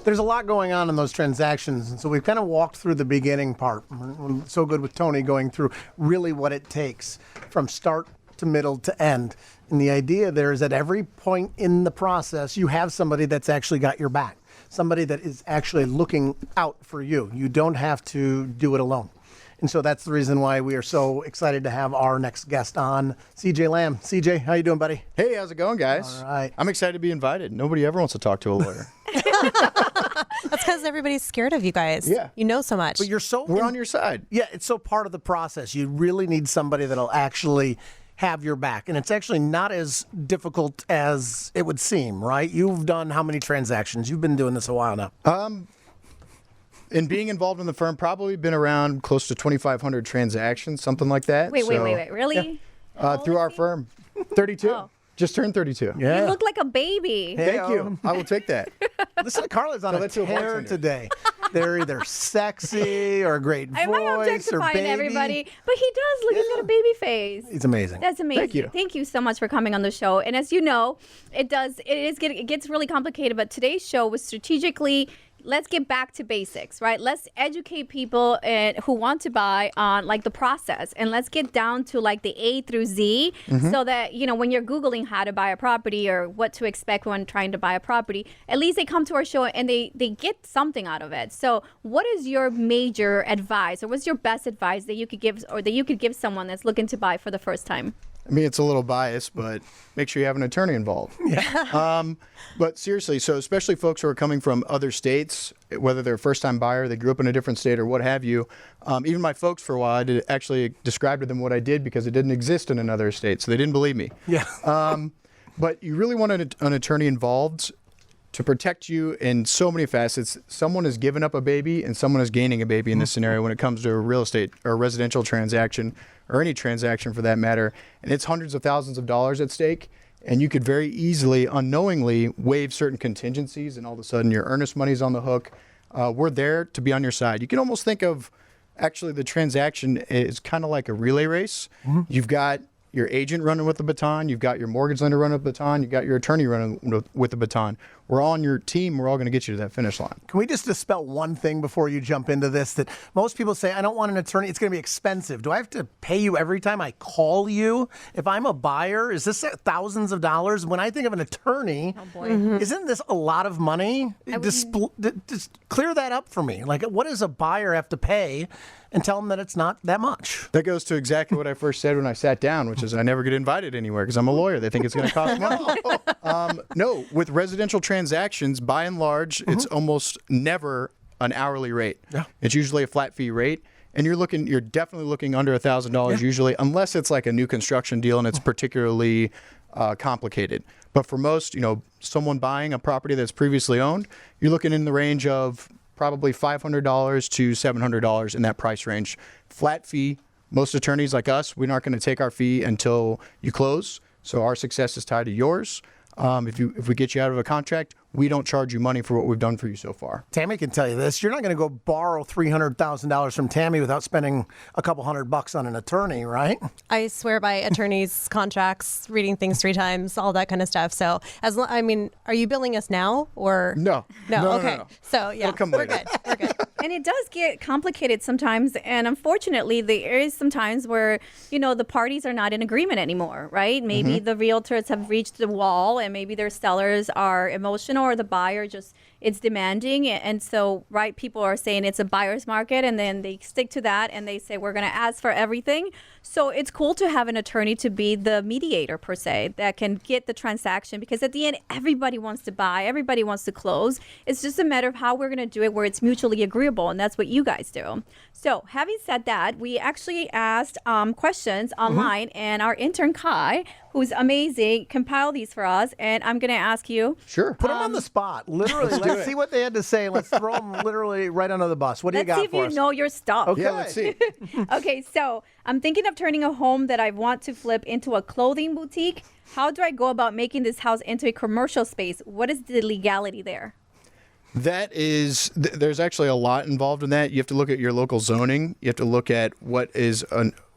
There's a lot going on in those transactions, and so we've kind of walked through the beginning part. We're so good with Tony going through really what it takes from start to middle to end. And the idea there is at every point in the process, you have somebody that's actually got your back, somebody that is actually looking out for you. You don't have to do it alone. And so that's the reason why we are so excited to have our next guest on, CJ Lamb. CJ, how you doing, buddy? Hey, how's it going, guys? All right. I'm excited to be invited. Nobody ever wants to talk to a lawyer. That's because everybody's scared of you guys. Yeah. You know so much. But We're on your side. Yeah, it's so part of the process. You really need somebody that'll actually have your back. And it's actually not as difficult as it would seem, right? You've done how many transactions? You've been doing this a while now. And being involved in the firm, probably been around close to 2,500 transactions, something like that. Wait, really? Through our firm. 32. Oh. Just turned 32. Yeah. You look like a baby. Thank you. I will take that. Listen to Karla's on So a let's do a tear bartender. today. They're either sexy or a great Am I voice or objectifying baby. everybody? But he does look. He's got a baby face. It's amazing. That's amazing. Thank you. So much for coming on the show. And as you know, it gets really complicated. But today's show was strategically. Let's get back to basics, right? Let's educate people who want to buy on like the process, and let's get down to like the A through Z, so that when you're Googling how to buy a property or what to expect when trying to buy a property, at least they come to our show and they get something out of it. So, what is your major advice, or what's your best advice that you could give, or that you could give someone that's looking to buy for the first time? I mean, it's a little biased, but make sure you have an attorney involved. Yeah. But seriously, so especially folks who are coming from other states, whether they're a first-time buyer, they grew up in a different state, or what have you. Even my folks, for a while, I actually described to them what I did because it didn't exist in another state, so they didn't believe me. Yeah. But you really want an attorney involved to protect you in so many facets. Someone is giving up a baby and someone is gaining a baby in this scenario when it comes to a real estate or a residential transaction, or any transaction for that matter. And it's hundreds of thousands of dollars at stake. And you could very easily, unknowingly, waive certain contingencies, and all of a sudden your earnest money's on the hook. We're there to be on your side. You can almost think of actually the transaction is kind of like a relay race. You've got your agent running with the baton, you've got your mortgage lender running with the baton, you've got your attorney running with the baton. We're all on your team. We're all going to get you to that finish line. Can we just dispel one thing before you jump into this? That most people say, I don't want an attorney. It's going to be expensive. Do I have to pay you every time I call you? If I'm a buyer, is this thousands of dollars? When I think of an attorney, isn't this a lot of money? Just clear that up for me. Like, what does a buyer have to pay? And tell them that it's not that much. That goes to exactly what I first said when I sat down, which is I never get invited anywhere because I'm a lawyer. They think it's going to cost money. No, with residential transactions, by and large, it's almost never an hourly rate. Yeah. It's usually a flat fee rate. And you're definitely looking under $1,000 usually, unless it's like a new construction deal and it's particularly complicated. But for most, someone buying a property that's previously owned, you're looking in the range of probably $500 to $700 in that price range. Flat fee. Most attorneys like us, we're not going to take our fee until you close. So our success is tied to yours. If we get you out of a contract, we don't charge you money for what we've done for you so far. Tammy can tell you this. You're not going to go borrow $300,000 from Tammy without spending a couple $100 on an attorney, right? I swear by attorneys' contracts, reading things 3 times, all that kind of stuff. So, are you billing us now or No. Okay. No. So yeah, It'll come we're later. good. We're good. And it does get complicated sometimes. And unfortunately, there is some times where, the parties are not in agreement anymore, right? Maybe the realtors have reached the wall and maybe their sellers are emotional, or the buyer it's demanding. And so, right, people are saying it's a buyer's market, and then they stick to that and they say, we're going to ask for everything. So it's cool to have an attorney to be the mediator, per se, that can get the transaction, because at the end, everybody wants to buy, everybody wants to close. It's just a matter of how we're going to do it where it's mutually agreeable, and that's what you guys do. So having said that, we actually asked questions online, and our intern Kai, who's amazing, compiled these for us, and I'm going to ask you. Sure. Put them on the spot. Literally, let's see what they had to say. Let's throw them literally right under the bus. What do you got Let's see if for you us? know your stuff. Okay. Yeah, let's see. Okay, so I'm thinking of turning a home that I want to flip into a clothing boutique. How do I go about making this house into a commercial space? What is the legality there? That is, there's actually a lot involved in that. You have to look at your local zoning. You have to look at what is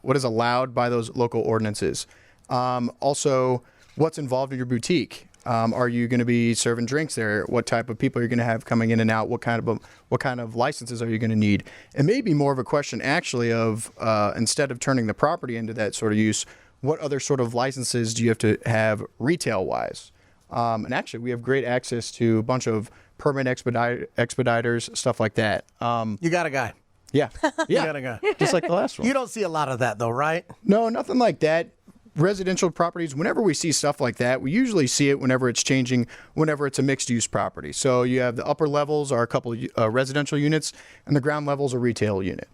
allowed by those local ordinances. Also, what's involved in your boutique. Are you going to be serving drinks there? What type of people are you going to have coming in and out? What kind of licenses are you going to need? It may be more of a question actually of instead of turning the property into that sort of use, what other sort of licenses do you have to have retail wise? And actually, we have great access to a bunch of permit expediters, stuff like that. You got a guy. Yeah, You got a guy. just like the last one. You don't see a lot of that though, right? No, nothing like that. Residential properties, whenever we see stuff like that, we usually see it whenever it's changing, whenever it's a mixed use property. So you have the upper levels are a couple of residential units and the ground levels a retail unit.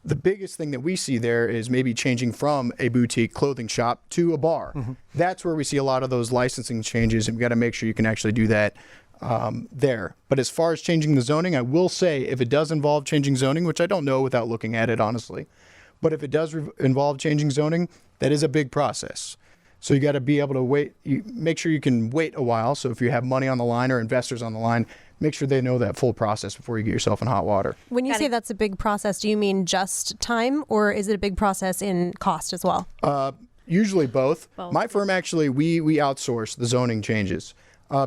The biggest thing that we see there is maybe changing from a boutique clothing shop to a bar. That's where we see a lot of those licensing changes, and we got to make sure you can actually do that there. But as far as changing the zoning, I will say if it does involve changing zoning, which I don't know without looking at it honestly, but if it does involve changing zoning, that is a big process. So you got to be able to wait. Make sure you can wait a while. So if you have money on the line or investors on the line, make sure they know that full process before you get yourself in hot water. When you say that's a big process, do you mean just time, or is it a big process in cost as well? Usually both. My firm actually, we outsource the zoning changes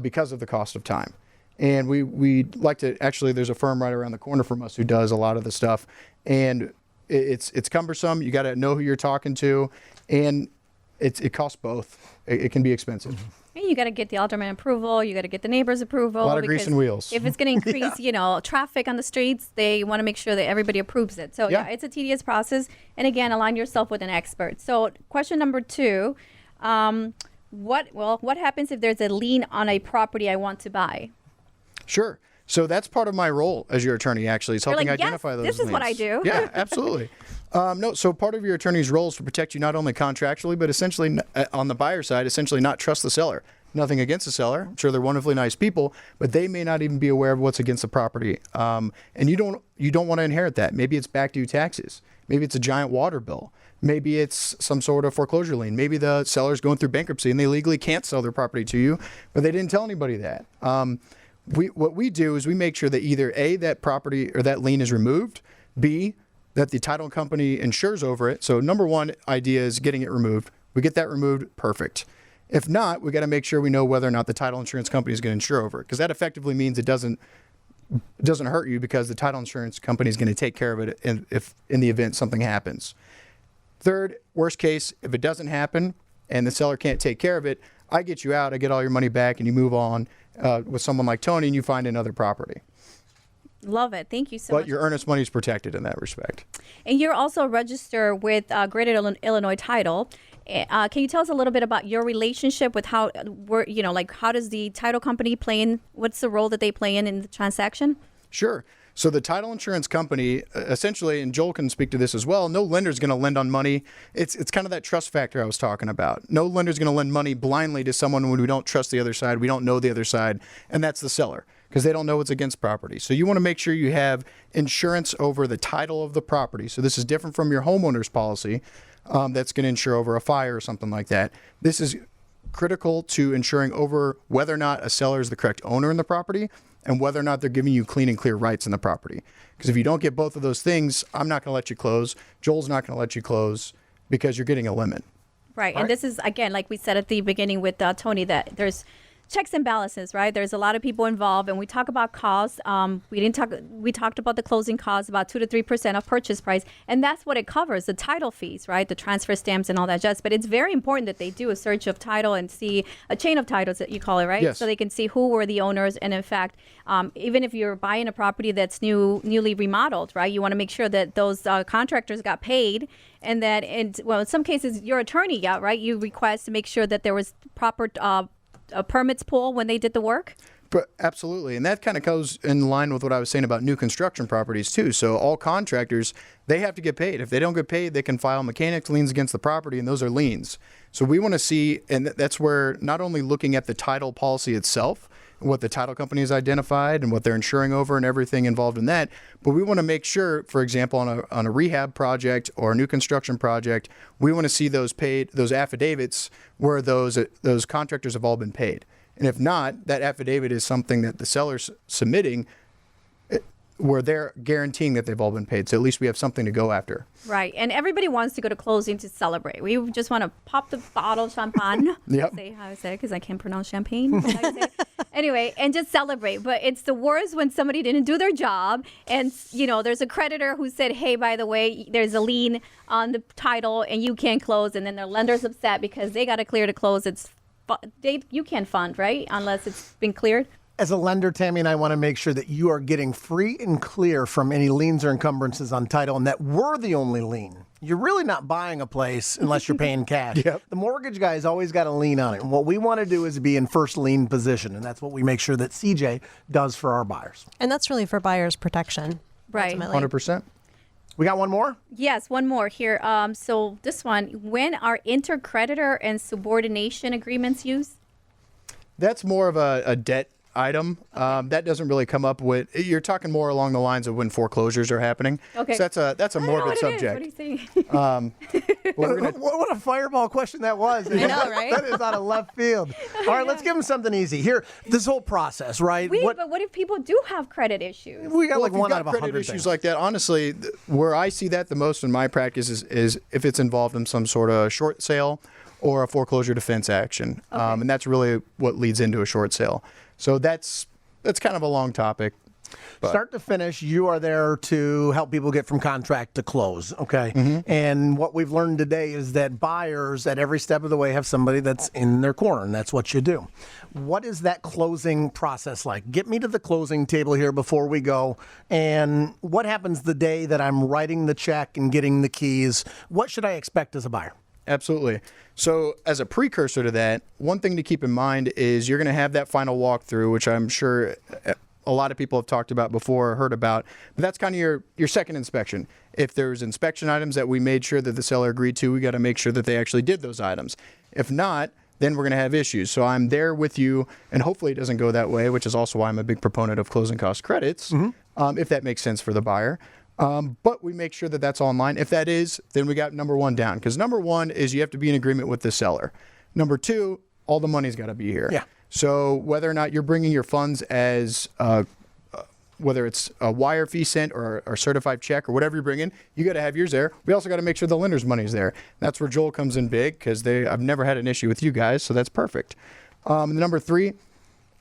because of the cost of time. And we like to, actually, there's a firm right around the corner from us who does a lot of the stuff. And it's cumbersome. You got to know who you're talking to. And it costs both. It can be expensive. And you got to get the alderman approval. You got to get the neighbors' approval. A lot of grease and wheels. If it's going to increase, traffic on the streets, they want to make sure that everybody approves it. So yeah, it's a tedious process. And again, align yourself with an expert. So question number 2, what happens if there's a lien on a property I want to buy? Sure. So that's part of my role as your attorney, actually, is helping identify those this is what I liens. do. Yeah, absolutely. So part of your attorney's role is to protect you not only contractually, but essentially on the buyer side, essentially not trust the seller. Nothing against the seller. I'm sure they're wonderfully nice people, but they may not even be aware of what's against the property. And you don't want to inherit that. Maybe it's back due taxes. Maybe it's a giant water bill. Maybe it's some sort of foreclosure lien. Maybe the seller's going through bankruptcy and they legally can't sell their property to you, but they didn't tell anybody that. What we do is we make sure that either A, that property or that lien is removed, B, that the title company insures over it. So number one idea is getting it removed. We get that removed, perfect. If not, we got to make sure we know whether or not the title insurance company is going to insure over it, because that effectively means it doesn't hurt you because the title insurance company is going to take care of it if in the event something happens. Third, worst case, if it doesn't happen and the seller can't take care of it, I get you out, I get all your money back, and you move on with someone like Tony, and you find another property. Love it. Thank you so much. But your earnest money is protected in that respect. And you're also registered with Greater Illinois Title. Can you tell us a little bit about your relationship with how does the title company play in? What's the role that they play in the transaction? Sure. So the title insurance company, essentially, and Joel can speak to this as well, no lender is going to lend on money. It's kind of that trust factor I was talking about. No lender is going to lend money blindly to someone when we don't trust the other side, we don't know the other side, and that's the seller, because they don't know what's against property. So you want to make sure you have insurance over the title of the property. So this is different from your homeowner's policy that's going to insure over a fire or something like that. This is critical to insuring over whether or not a seller is the correct owner in the property and whether or not they're giving you clean and clear rights in the property. Because if you don't get both of those things, I'm not going to let you close. Joel's not going to let you close because you're getting a limit. Right. And this is, again, like we said at the beginning with Tony, that there's checks and balances, right? There's a lot of people involved, and we talk about costs. We talked about the closing costs, about 2 to 3% of purchase price, and that's what it covers, the title fees, right? The transfer stamps and all that jazz. But it's very important that they do a search of title and see a chain of titles that you call it, right? Yes. So they can see who were the owners, and in fact, even if you're buying a property that's newly remodeled, right? You want to make sure that those contractors got paid, and that, in some cases, your attorney got, right? You request to make sure that there was proper permits pool when they did the work? But absolutely. And that kind of goes in line with what I was saying about new construction properties too. So all contractors, they have to get paid. If they don't get paid, they can file mechanics liens against the property, and those are liens. So we want to see, and that's where not only looking at the title policy itself, what the title company has identified and what they're insuring over and everything involved in that, but we want to make sure, for example, on a rehab project or a new construction project, we want to see those affidavits where those contractors have all been paid. And if not, that affidavit is something that the seller's submitting. where they're guaranteeing that they've all been paid. So at least we have something to go after. Right. And everybody wants to go to closing to celebrate. We just want to pop the bottle of champagne. Yep. Say how I say it because I can't pronounce champagne. That's how you say it. Anyway, and just celebrate. But it's the worst when somebody didn't do their job. And, there's a creditor who said, hey, by the way, there's a lien on the title and you can't close. And then their lender's upset because they got to clear to close. You can't fund, right? Unless it's been cleared. As a lender, Tammy and I want to make sure that you are getting free and clear from any liens or encumbrances on title and that we're the only lien. You're really not buying a place unless you're paying cash. Yep. The mortgage guy's always got a lien on it. And what we want to do is be in first lien position. And that's what we make sure that CJ does for our buyers. And that's really for buyers' protection. Right. Ultimately. 100%. We got one more? Yes, one more here. So this one, when are intercreditor and subordination agreements used? That's more of a debt item. That doesn't really come up with, you're talking more along the lines of when foreclosures are happening. Okay. So that's a morbid subject. What do you think? What a fireball question that was. I know, right? That is out of left field. All right, let's give them something easy. Here, this whole process, right? But what if people do have credit issues? We got Well, like if you've one got out of credit 100 issues things. like that, honestly, where I see that the most in my practice is if it's involved in some sort of short sale or a foreclosure defense action. And that's really what leads into a short sale. So that's kind of a long topic. Start to finish, you are there to help people get from contract to close, okay? And what we've learned today is that buyers at every step of the way have somebody that's in their corner, and that's what you do. What is that closing process like? Get me to the closing table here before we go. And what happens the day that I'm writing the check and getting the keys? What should I expect as a buyer? Absolutely. So as a precursor to that, one thing to keep in mind is you're going to have that final walkthrough, which I'm sure a lot of people have talked about before or heard about. But that's kind of your second inspection. If there's inspection items that we made sure that the seller agreed to, we got to make sure that they actually did those items. If not, then we're going to have issues. So I'm there with you, and hopefully it doesn't go that way, which is also why I'm a big proponent of closing cost credits, if that makes sense for the buyer. But we make sure that that's online. If that is, then we got number one down. Because number one is you have to be in agreement with the seller. Number two, all the money's got to be here. Yeah. So whether or not you're bringing your funds as, whether it's a wire fee sent or a certified check or whatever you bring in, you got to have yours there. We also got to make sure the lender's money's there. That's where Joel comes in big because I've never had an issue with you guys, so that's perfect. Number three,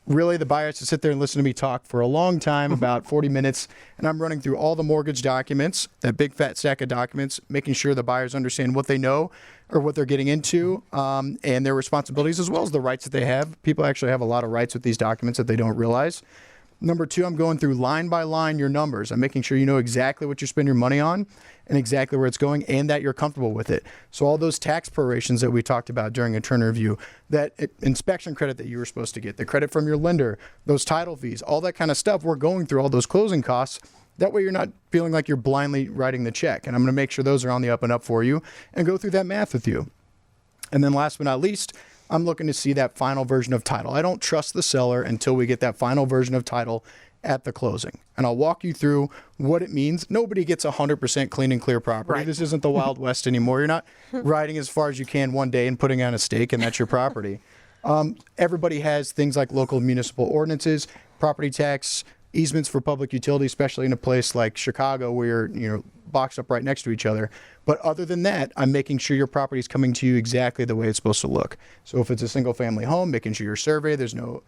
really, the buyer has to sit there and listen to me talk for a long time, about 40 minutes, and I'm running through all the mortgage documents, that big fat stack of documents, making sure the buyers understand what they know or what they're getting into, and their responsibilities as well as the rights that they have. People actually have a lot of rights with these documents that they don't realize. Number two, I'm going through line by line your numbers. I'm making sure you know exactly what you spend your money on and exactly where it's going and that you're comfortable with it. So all those tax prorations that we talked about during a Turner review, that inspection credit that you were supposed to get, the credit from your lender, those title fees, all that kind of stuff, we're going through all those closing costs. That way you're not feeling like you're blindly writing the check. And I'm going to make sure those are on the up and up for you and go through that math with you. And then last but not least, I'm looking to see that final version of title. I don't trust the seller until we get that final version of title at the closing. And I'll walk you through what it means. Nobody gets 100% clean and clear property. Right. This isn't the Wild West anymore. You're not riding as far as you can one day and putting on a stake, and that's your property. Everybody has things like local municipal ordinances, property tax, easements for public utility, especially in a place like Chicago where you're boxed up right next to each other. But other than that, I'm making sure your property is coming to you exactly the way it's supposed to look. So if it's a single family home, making sure your survey, there's no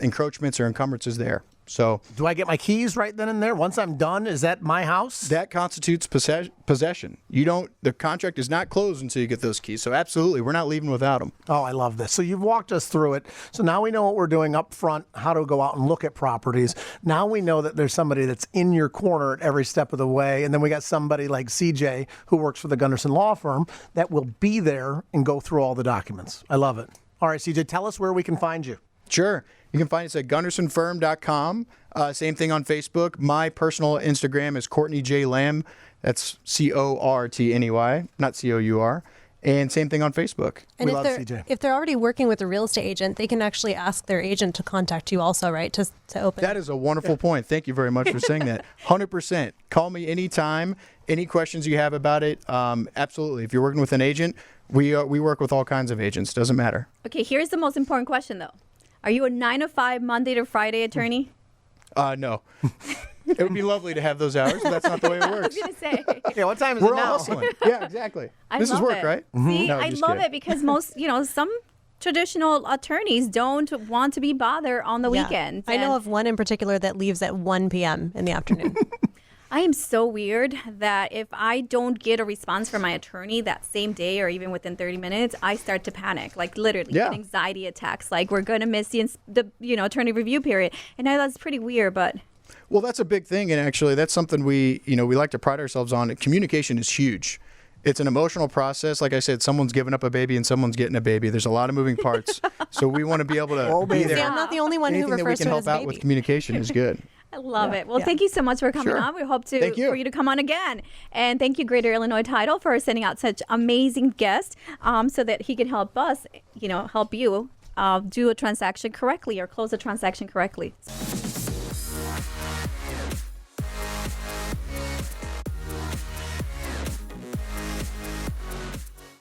encroachments or encumbrances there. So Do I get my keys right then and there? Once I'm done, is that my house? that constitutes possession. The contract is not closed until you get those keys. So absolutely, we're not leaving without them. Oh, I love this. So you've walked us through it. So now we know what we're doing up front, how to go out and look at properties. Now we know that there's somebody that's in your corner at every step of the way. And then we got somebody like CJ who works for the Gunderson Law Firm that will be there and go through all the documents. I love it. All right, CJ, tell us where we can find you. Sure. You can find us at gundersonfirm.com. Same thing on Facebook. My personal Instagram is Courtney J. Lamb. That's Cortney, not Cour. And same thing on Facebook. And We love CJ. if they're already working with a real estate agent, they can actually ask their agent to contact you also, right? To open. That is a wonderful point. Thank you very much for saying that. 100%. Call me anytime. Any questions you have about it, absolutely. If you're working with an agent, we work with all kinds of agents. Doesn't matter. Okay, here's the most important question, though. Are you a 9 to 5 Monday to Friday attorney? No. It would be lovely to have those hours, but that's not the way it I was works. gonna say. Yeah, what time is We're it all now? hustling. Yeah, exactly. This is love work, it. right? See, No, I just love kidding. it because most, some traditional attorneys don't want to be bothered on the Yeah. weekends. I know And of one in particular that leaves at 1 p.m. in the afternoon. I am so weird that if I don't get a response from my attorney that same day or even within 30 minutes, I start to panic, like literally Yeah. anxiety attacks. Like we're going to miss the attorney review period. And I know that's pretty weird, but Well, that's a big thing, and actually, that's something we like to pride ourselves on. Communication is huge. It's an emotional process. Like I said, someone's giving up a baby and someone's getting a baby. There's a lot of moving parts, so we want to be able to Oh, be baby. there. See, I'm not the only one who Anything that we refers can to it help as out baby. with communication is good. I love it. Well, Yeah. thank you so much for coming Sure. on. We hope Thank you. for you to come on again. And thank you, Greater Illinois Title, for sending out such amazing guests so that he can help us, help you do a transaction correctly or close a transaction correctly.